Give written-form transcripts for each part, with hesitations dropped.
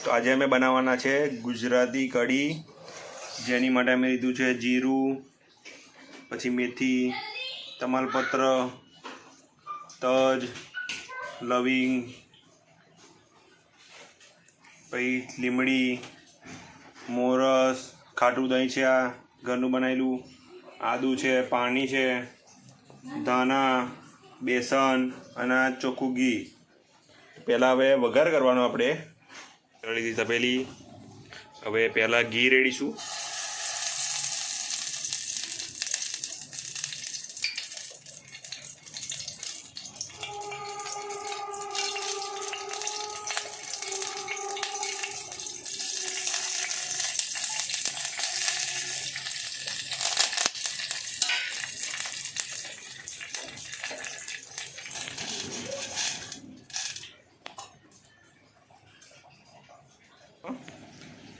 તો આજે અમે બનાવવાના છે ગુજરાતી કઢી, જેની માટે અમે લીધું છે જીરું, પછી મેથી, તમાલપત્ર, તજ, લવિંગ, પછી લીમડી, મોરસ, ખાટું દહીં છે, આ ઘરનું બનાવેલું, આદું છે, પાણી છે, ધાણા, બેસન અને ચોખ્ખું ઘી. પહેલાં હવે વઘાર કરવાનો આપણે. લીધી તપેલી. હવે પહેલાં ઘી રેડીશું.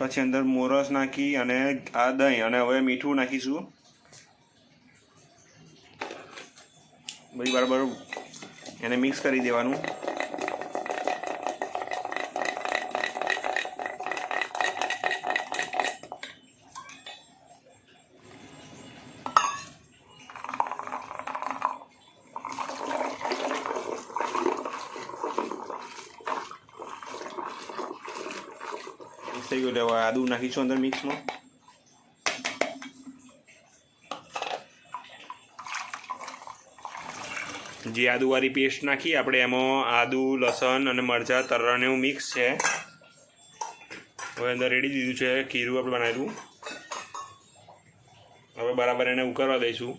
પછી અંદર મોરસ નાખી અને આ દહીં અને હવે મીઠું નાખીશું. બધી બરાબર એને મિક્સ કરી દેવાનું. થઈ ગયું. હવે આદુ નાખીશું અંદર મિક્સમાં. જે આદુવાળી પેસ્ટ નાખી આપણે એમાં આદુ, લસણ અને મરચાં તરવાનું એવું મિક્સ છે. હવે અંદર રેડી દીધું છે ખીરું આપણે બનાવેલું. હવે બરાબર એને ઉકળવા દઈશું.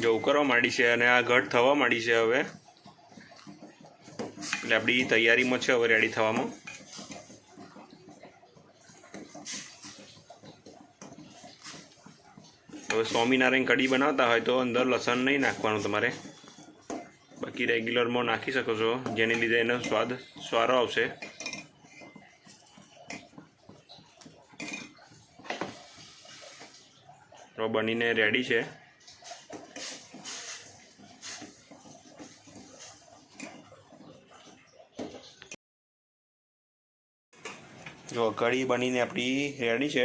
જો ઉકળવા માંડી છે અને આ ઘટ થવા માંડી છે હવે. એટલે આપણી તૈયારીમાં છે હવે રેડી થવામાં. હવે સ્વામિનારાયણ કઢી બનાવતા હોય તો અંદર લસણ નહીં નાખવાનું તમારે, બાકી રેગ્યુલરમાં નાખી શકો છો, જેને લીધે એનો સ્વાદ સારો આવશે. તો બનીને રેડી છે. જો કઢી બનીને આપણી રેડી છે.